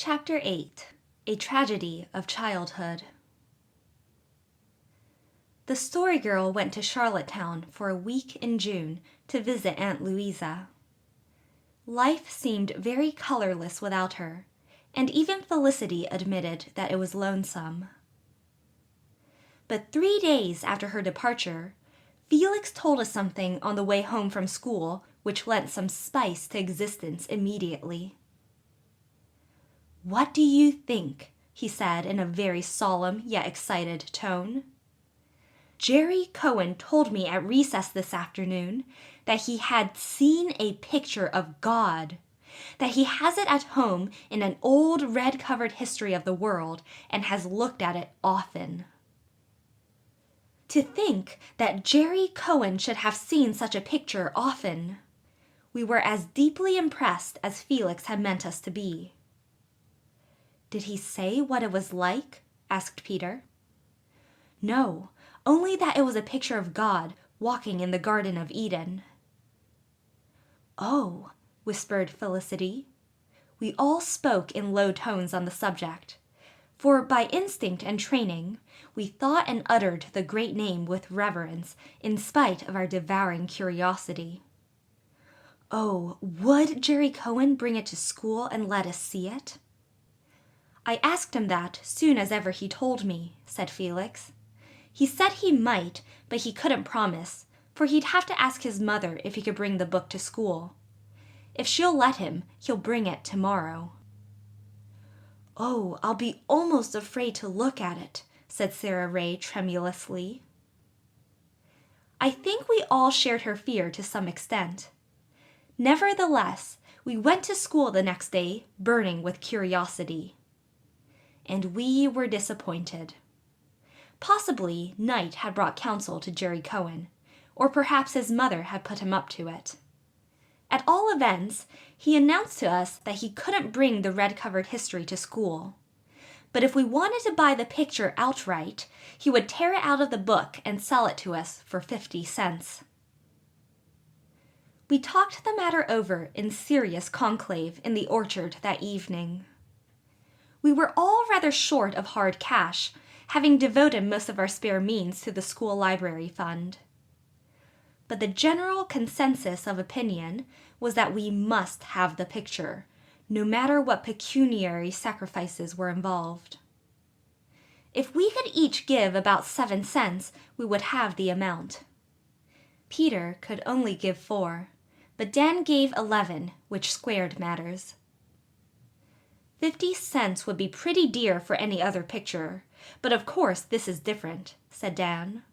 Chapter 8. A Tragedy of Childhood. The Story Girl went to Charlottetown for a week in June to visit Aunt Louisa. Life seemed very colorless without her, and even Felicity admitted that it was lonesome. But 3 days after her departure, Felix told us something on the way home from school which lent some spice to existence immediately. "What do you think?" he said in a very solemn yet excited tone. "Jerry Cohen told me at recess this afternoon that he had seen a picture of God, that he has it at home in an old red-covered history of the world and has looked at it often." To think that Jerry Cohen should have seen such a picture often! We were as deeply impressed as Felix had meant us to be. "Did he say what it was like?" asked Peter. "No, only that it was a picture of God walking in the Garden of Eden." "Oh," whispered Felicity. We all spoke in low tones on the subject, for by instinct and training, we thought and uttered the great name with reverence in spite of our devouring curiosity. Oh, would Jerry Cohen bring it to school and let us see it? "I asked him that soon as ever he told me," said Felix. "He said he might, but he couldn't promise, for he'd have to ask his mother if he could bring the book to school. If she'll let him, he'll bring it tomorrow." "Oh, I'll be almost afraid to look at it," said Sarah Ray tremulously. I think we all shared her fear to some extent. Nevertheless, we went to school the next day, burning with curiosity. And we were disappointed. Possibly night had brought counsel to Jerry Cohen, or perhaps his mother had put him up to it. At all events, he announced to us that he couldn't bring the red-covered history to school. But if we wanted to buy the picture outright, he would tear it out of the book and sell it to us for 50 cents. We talked the matter over in serious conclave in the orchard that evening. We were all rather short of hard cash, having devoted most of our spare means to the school library fund. But the general consensus of opinion was that we must have the picture, no matter what pecuniary sacrifices were involved. If we could each give about 7 cents, we would have the amount. Peter could only give 4, but Dan gave 11, which squared matters. 50 cents would be pretty dear for any other picture, but of course this is different, said Dan.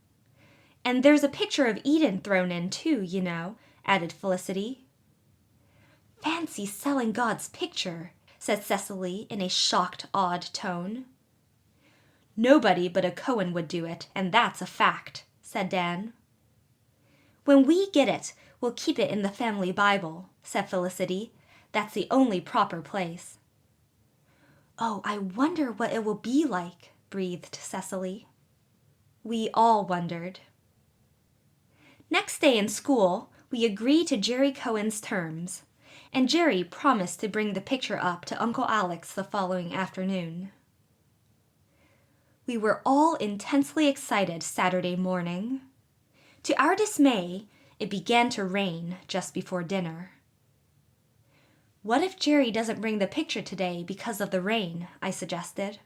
And there's a picture of Eden thrown in too, you know, added Felicity. Fancy selling God's picture, said Cecily in a shocked, odd tone. Nobody but a Cohen would do it, and that's a fact, said Dan. When we get it, we'll keep it in the family Bible, said Felicity. That's the only proper place. Oh, I wonder what it will be like, breathed Cecily. We all wondered. Next day in school, we agreed to Jerry Cohen's terms, and Jerry promised to bring the picture up to Uncle Alex the following afternoon. We were all intensely excited Saturday morning. To our dismay, it began to rain just before dinner. What if Jerry doesn't bring the picture today because of the rain? I suggested.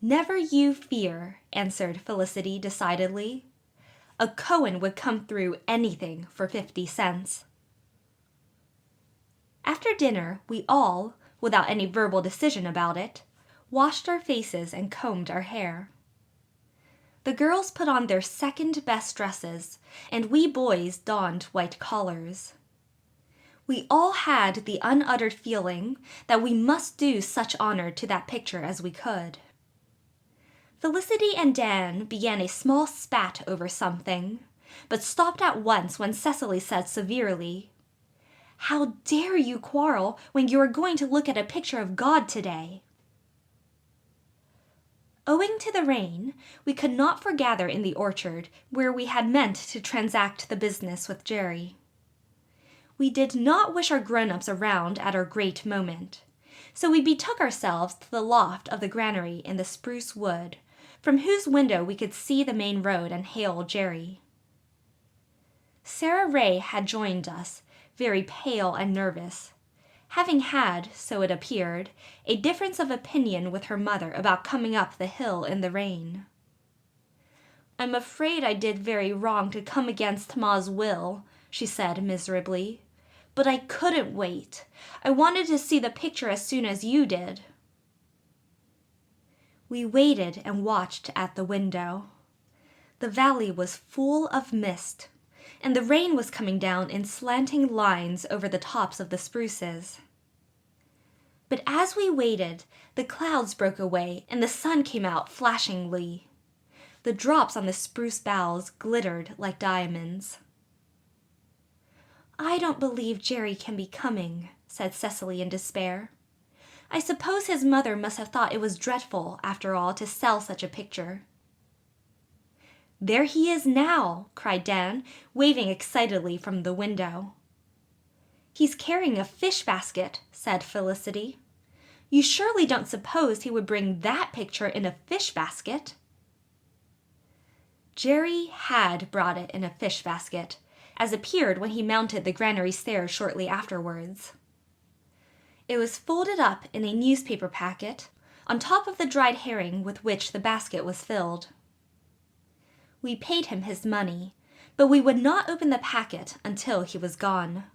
Never you fear, answered Felicity decidedly. A Cohen would come through anything for 50 cents. After dinner, we all, without any verbal decision about it, washed our faces and combed our hair. The girls put on their second-best dresses, and we boys donned white collars. We all had the unuttered feeling that we must do such honor to that picture as we could. Felicity and Dan began a small spat over something, but stopped at once when Cecily said severely, "How dare you quarrel when you are going to look at a picture of God today?" Owing to the rain, we could not foregather in the orchard where we had meant to transact the business with Jerry. We did not wish our grown-ups around at our great moment, So we betook ourselves to the loft of the granary in the spruce wood, from whose window we could see the main road and hail Jerry. Sarah Ray had joined us, very pale and nervous, having had, so it appeared, a difference of opinion with her mother about coming up the hill in the rain. "I'm afraid I did very wrong to come against Ma's will," she said miserably. "But I couldn't wait. I wanted to see the picture as soon as you did." We waited and watched at the window. The valley was full of mist, and the rain was coming down in slanting lines over the tops of the spruces. But as we waited, the clouds broke away and the sun came out flashingly. The drops on the spruce boughs glittered like diamonds. "I don't believe Jerry can be coming," said Cecily in despair. "I suppose his mother must have thought it was dreadful, after all, to sell such a picture." "There he is now," cried Dan, waving excitedly from the window. "He's carrying a fish basket," said Felicity. "You surely don't suppose he would bring that picture in a fish basket?" Jerry had brought it in a fish basket, as appeared when he mounted the granary stairs shortly afterwards. It was folded up in a newspaper packet, on top of the dried herring with which the basket was filled. We paid him his money, but we would not open the packet until he was gone.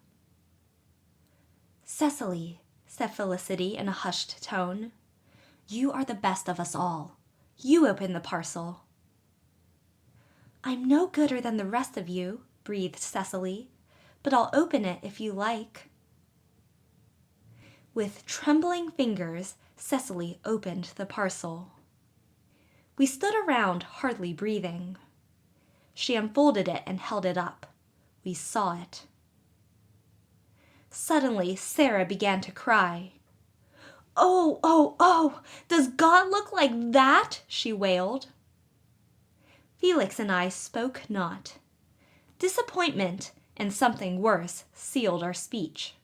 "Cecily," said Felicity in a hushed tone, "you are the best of us all. You open the parcel." "I'm no gooder than the rest of you," breathed Cecily, "but I'll open it if you like." With trembling fingers, Cecily opened the parcel. We stood around, hardly breathing. She unfolded it and held it up. We saw it. Suddenly, Sarah began to cry. "Oh, oh, oh! Does God look like that?" she wailed. Felix and I spoke not. Disappointment, and something worse, sealed our speech.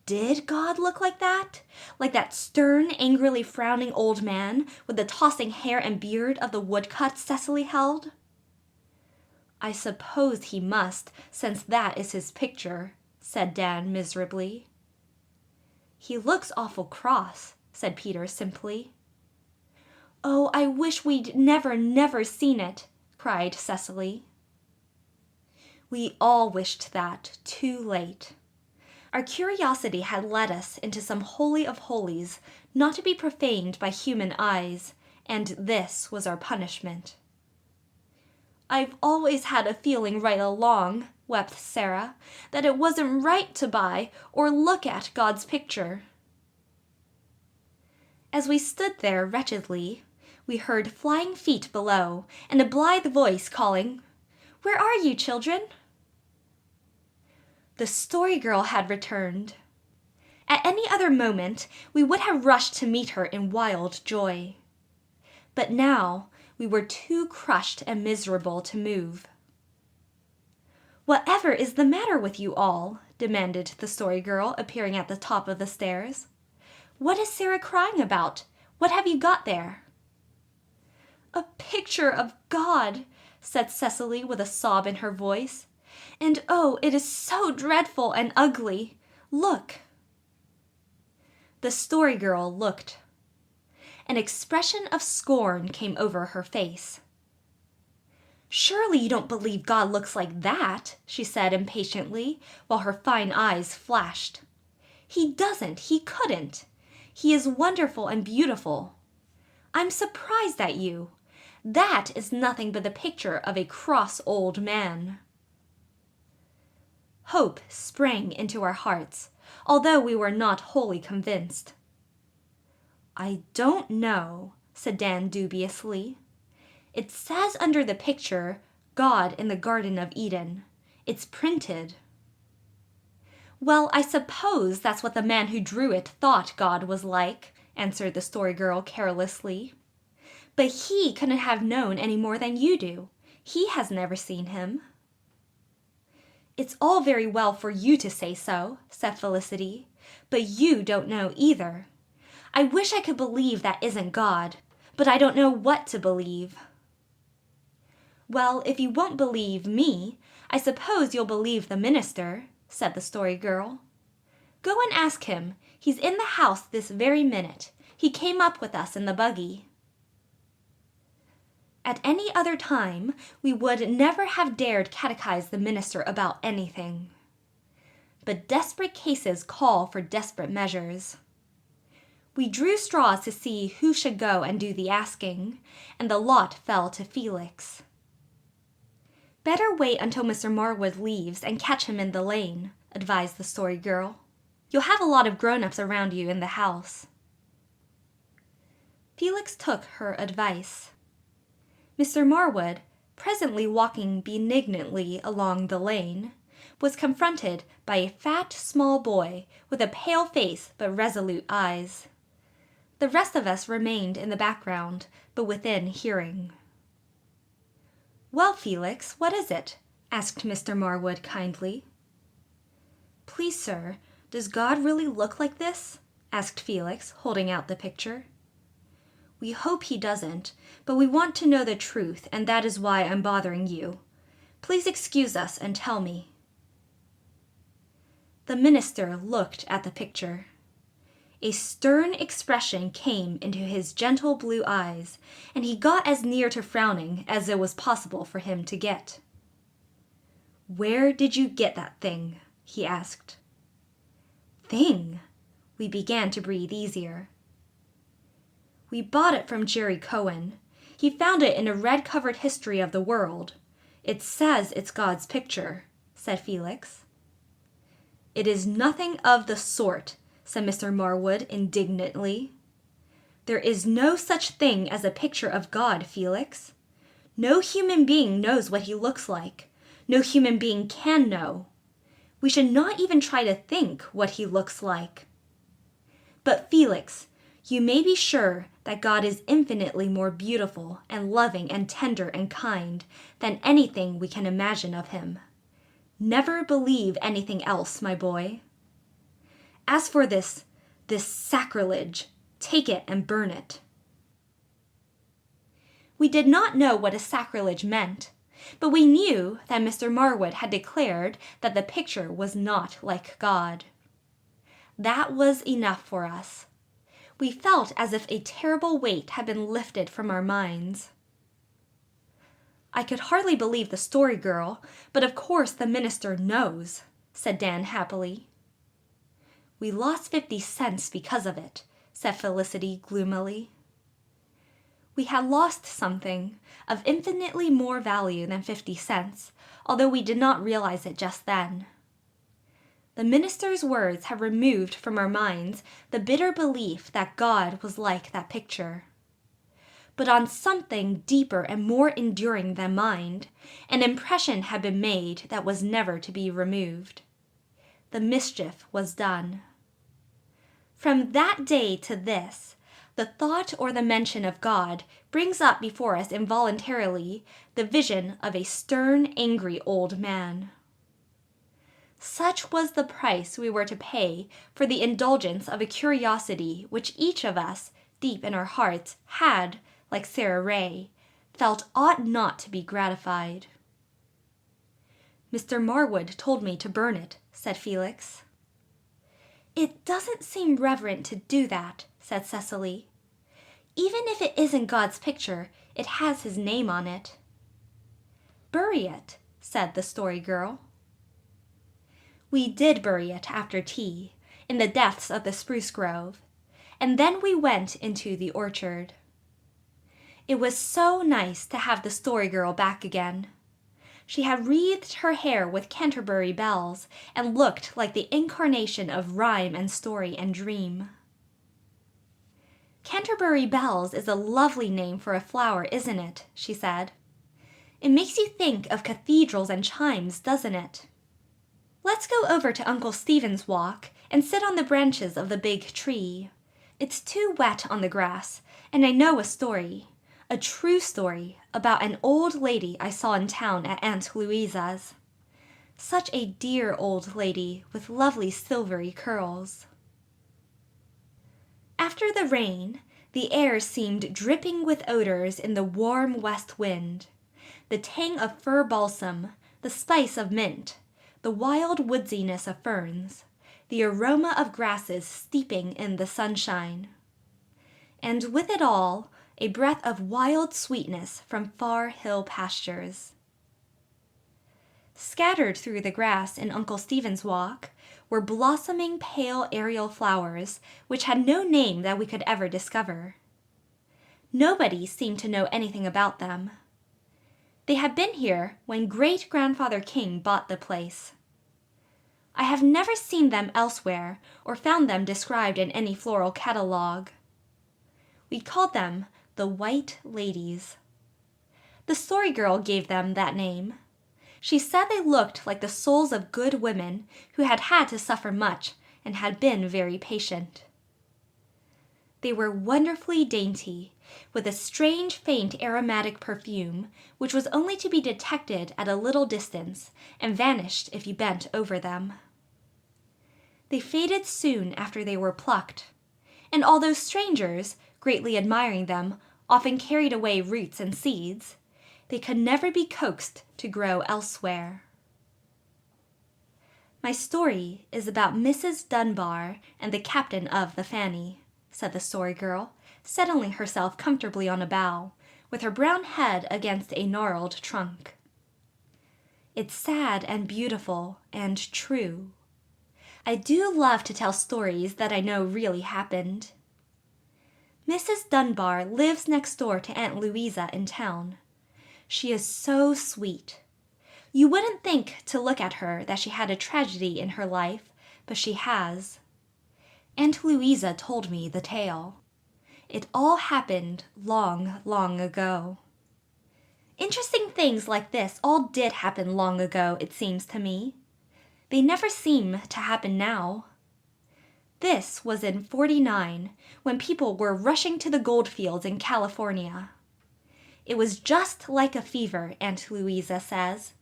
Did God look like that? Like that stern, angrily frowning old man with the tossing hair and beard of the woodcut Cecily held? "I suppose he must, since that is his picture," said Dan miserably. "He looks awful cross," said Peter simply. "Oh, I wish we'd never seen it," cried Cecily. We all wished that, too late. Our curiosity had led us into some holy of holies, not to be profaned by human eyes, and this was our punishment. "I've always had a feeling right along," wept Sarah, "that it wasn't right to buy or look at God's picture." As we stood there wretchedly, we heard flying feet below and a blithe voice calling, "Where are you, children?" The Story Girl had returned. At any other moment, we would have rushed to meet her in wild joy. But now, we were too crushed and miserable to move. "Whatever is the matter with you all?" demanded the Story Girl, appearing at the top of the stairs. "What is Sarah crying about? What have you got there?" "A picture of God," said Cecily with a sob in her voice. "And oh, it is so dreadful and ugly. Look." The Story Girl looked. An expression of scorn came over her face. "Surely you don't believe God looks like that," she said impatiently, while her fine eyes flashed. "He doesn't. He couldn't. He is wonderful and beautiful. I'm surprised at you. That is nothing but the picture of a cross old man." Hope sprang into our hearts, although we were not wholly convinced. "I don't know," said Dan dubiously. "It says under the picture, 'God in the Garden of Eden.' It's printed." "Well, I suppose that's what the man who drew it thought God was like," answered the Story Girl carelessly. "But he couldn't have known any more than you do. He has never seen him." "It's all very well for you to say so," said Felicity, but you don't know either. I wish I could believe that isn't God, but I don't know what to believe." "Well, if you won't believe me, I suppose you'll believe the minister," said the Story Girl. "Go and ask him. He's in the house this very minute. He came up with us in the buggy." At any other time, we would never have dared catechize the minister about anything. But desperate cases call for desperate measures. We drew straws to see who should go and do the asking, and the lot fell to Felix. "Better wait until Mr. Marwood leaves and catch him in the lane," advised the Story Girl. "You'll have a lot of grown-ups around you in the house." Felix took her advice. Mr. Marwood, presently walking benignantly along the lane, was confronted by a fat, small boy with a pale face but resolute eyes. The rest of us remained in the background, but within hearing. "Well, Felix, what is it?" asked Mr. Marwood kindly. "Please, sir, does God really look like this?" asked Felix, holding out the picture. "We hope he doesn't, but we want to know the truth, and that is why I'm bothering you. Please excuse us and tell me." The minister looked at the picture. A stern expression came into his gentle blue eyes, and he got as near to frowning as it was possible for him to get. "Where did you get that thing?" he asked. "Thing?" We began to breathe easier. "We bought it from Jerry Cohen. He found it in a red-covered history of the world. It says it's God's picture," said Felix. "It is nothing of the sort," said Mr. Marwood indignantly. "There is no such thing as a picture of God, Felix. No human being knows what he looks like. No human being can know. We should not even try to think what he looks like. But Felix, you may be sure that God is infinitely more beautiful and loving and tender and kind than anything we can imagine of him. Never believe anything else, my boy. As for this sacrilege, take it and burn it." We did not know what a sacrilege meant, but we knew that Mr. Marwood had declared that the picture was not like God. That was enough for us. We felt as if a terrible weight had been lifted from our minds. "I could hardly believe the Story Girl, but of course the minister knows," said Dan happily. "We lost 50 cents because of it," said Felicity gloomily. We had lost something of infinitely more value than 50 cents, although we did not realize it just then. The minister's words had removed from our minds the bitter belief that God was like that picture. But on something deeper and more enduring than mind, an impression had been made that was never to be removed. The mischief was done. From that day to this, the thought or the mention of God brings up before us involuntarily the vision of a stern, angry old man. Such was the price we were to pay for the indulgence of a curiosity which each of us, deep in our hearts, had, like Sarah Ray, felt ought not to be gratified. "Mr. Marwood told me to burn it," said Felix. "It doesn't seem reverent to do that," said Cecily. "Even if it isn't God's picture, it has his name on it." "Bury it," said the Story Girl. We did bury it after tea, in the depths of the spruce grove, and then we went into the orchard. It was so nice to have the Story Girl back again. She had wreathed her hair with Canterbury bells and looked like the incarnation of rhyme and story and dream. "Canterbury bells is a lovely name for a flower, isn't it?" she said. "It makes you think of cathedrals and chimes, doesn't it? Let's go over to Uncle Stephen's walk and sit on the branches of the big tree. It's too wet on the grass, and I know a story, a true story, about an old lady I saw in town at Aunt Louisa's. Such a dear old lady with lovely silvery curls." After the rain, the air seemed dripping with odors in the warm west wind. The tang of fir balsam, the spice of mint, the wild woodsiness of ferns, the aroma of grasses steeping in the sunshine. And with it all, a breath of wild sweetness from far hill pastures. Scattered through the grass in Uncle Stephen's Walk were blossoming pale aerial flowers which had no name that we could ever discover. Nobody seemed to know anything about them. They had been here when Great-Grandfather King bought the place. I have never seen them elsewhere or found them described in any floral catalogue. We called them the White Ladies. The Story Girl gave them that name. She said they looked like the souls of good women who had had to suffer much and had been very patient. They were wonderfully dainty, with a strange faint aromatic perfume which was only to be detected at a little distance and vanished if you bent over them. They faded soon after they were plucked, and although strangers, greatly admiring them, often carried away roots and seeds, they could never be coaxed to grow elsewhere. My story is about Mrs. Dunbar and the captain of the Fanny, said the Story Girl, settling herself comfortably on a bough, with her brown head against a gnarled trunk. It's sad and beautiful and true. I do love to tell stories that I know really happened. Mrs. Dunbar lives next door to Aunt Louisa in town. She is so sweet. You wouldn't think to look at her that she had a tragedy in her life, but she has. Aunt Louisa told me the tale. It all happened long, long ago. Interesting things like this all did happen long ago, it seems to me. They never seem to happen now. This was in '49, when people were rushing to the gold fields in California. It was just like a fever, Aunt Louisa says.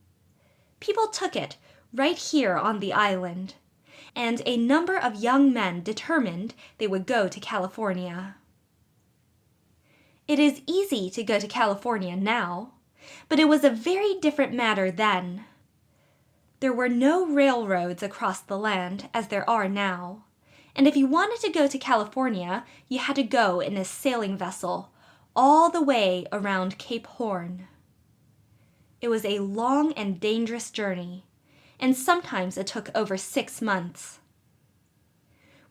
People took it right here on the island, and a number of young men determined they would go to California. It is easy to go to California now, but it was a very different matter then. There were no railroads across the land as there are now, and if you wanted to go to California, you had to go in a sailing vessel all the way around Cape Horn. It was a long and dangerous journey, and sometimes it took over 6 months.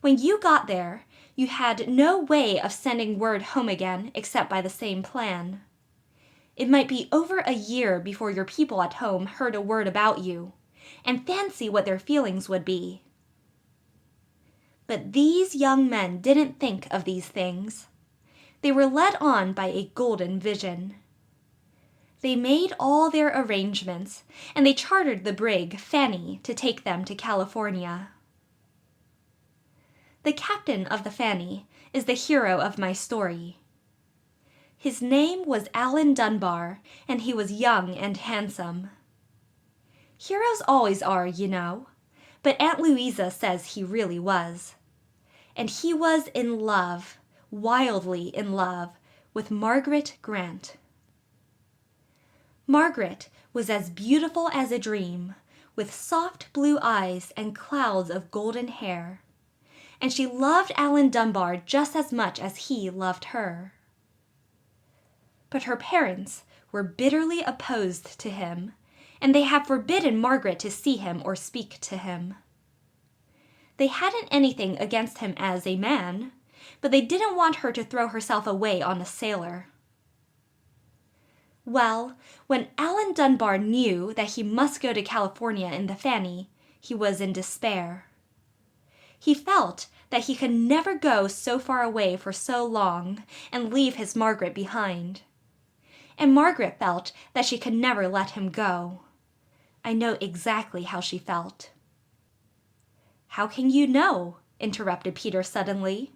When you got there, you had no way of sending word home again except by the same plan. It might be over a year before your people at home heard a word about you, and fancy what their feelings would be. But these young men didn't think of these things. They were led on by a golden vision. They made all their arrangements, and they chartered the brig Fanny to take them to California. The captain of the Fanny is the hero of my story. His name was Alan Dunbar, and he was young and handsome. Heroes always are, you know, but Aunt Louisa says he really was. And he was in love, wildly in love, with Margaret Grant. Margaret was as beautiful as a dream, with soft blue eyes and clouds of golden hair, and she loved Alan Dunbar just as much as he loved her. But her parents were bitterly opposed to him, and they had forbidden Margaret to see him or speak to him. They hadn't anything against him as a man, but they didn't want her to throw herself away on a sailor. Well, when Alan Dunbar knew that he must go to California in the Fanny, he was in despair. He felt that he could never go so far away for so long and leave his Margaret behind. And Margaret felt that she could never let him go. I know exactly how she felt. "How can you know?" interrupted Peter suddenly.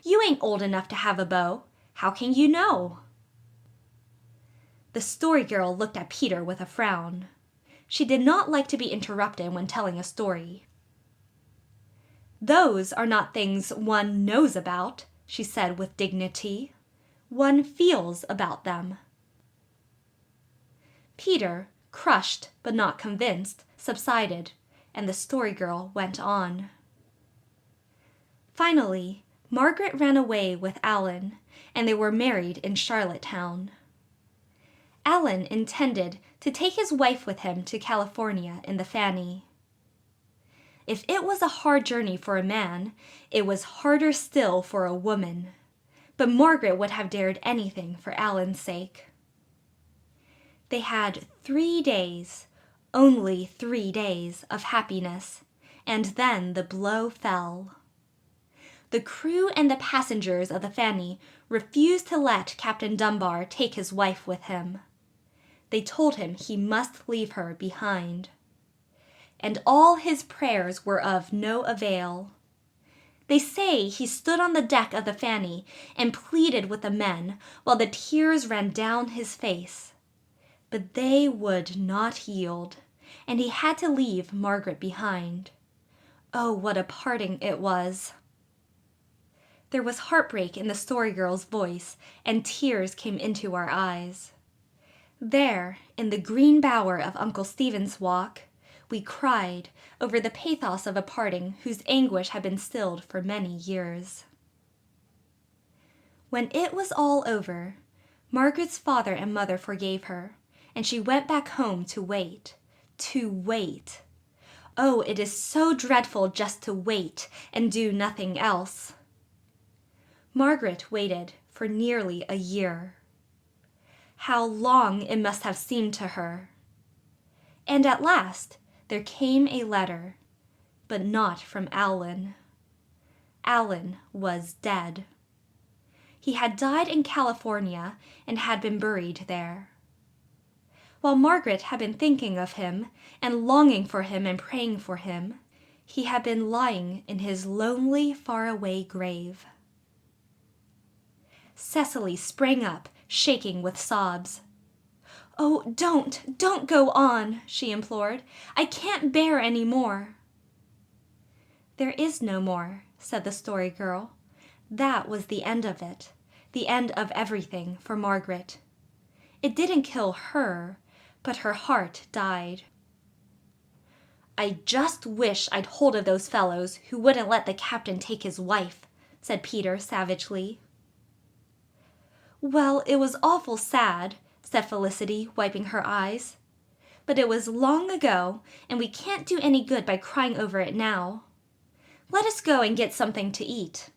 "You ain't old enough to have a beau. How can you know?" The Story Girl looked at Peter with a frown. She did not like to be interrupted when telling a story. "Those are not things one knows about," she said with dignity. One feels about them. Peter, crushed but not convinced, subsided, and the Story Girl went on. Finally, Margaret ran away with Alan, and they were married in Charlottetown. Alan intended to take his wife with him to California in the Fanny. If it was a hard journey for a man, it was harder still for a woman, but Margaret would have dared anything for Alan's sake. They had 3 days, only 3 days, of happiness, and then the blow fell. The crew and the passengers of the Fanny refused to let Captain Dunbar take his wife with him. They told him he must leave her behind. And all his prayers were of no avail. They say he stood on the deck of the Fanny and pleaded with the men while the tears ran down his face. But they would not yield, and he had to leave Margaret behind. Oh, what a parting it was! There was heartbreak in the Story Girl's voice, and tears came into our eyes. There, in the green bower of Uncle Stephen's Walk, we cried over the pathos of a parting whose anguish had been stilled for many years. When it was all over, Margaret's father and mother forgave her, and she went back home to wait. To wait. Oh, it is so dreadful just to wait and do nothing else. Margaret waited for nearly a year. How long it must have seemed to her. And at last there came a letter, but not from Alan. Alan was dead. He had died in California and had been buried there. While Margaret had been thinking of him and longing for him and praying for him, he had been lying in his lonely, faraway grave. Cecily sprang up, shaking with sobs. "Oh, don't go on," she implored. "I can't bear any more." "There is no more," said the Story Girl. "That was the end of it, the end of everything for Margaret. It didn't kill her, but her heart died." "I just wish I'd hold of those fellows who wouldn't let the captain take his wife," said Peter savagely. "Well, it was awful sad," said Felicity, wiping her eyes. "But it was long ago, and we can't do any good by crying over it now. Let us go and get something to eat.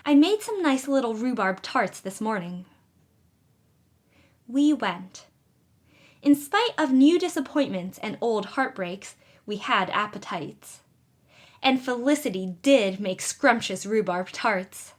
I made some nice little rhubarb tarts this morning." We went. In spite of new disappointments and old heartbreaks, we had appetites. And Felicity did make scrumptious rhubarb tarts.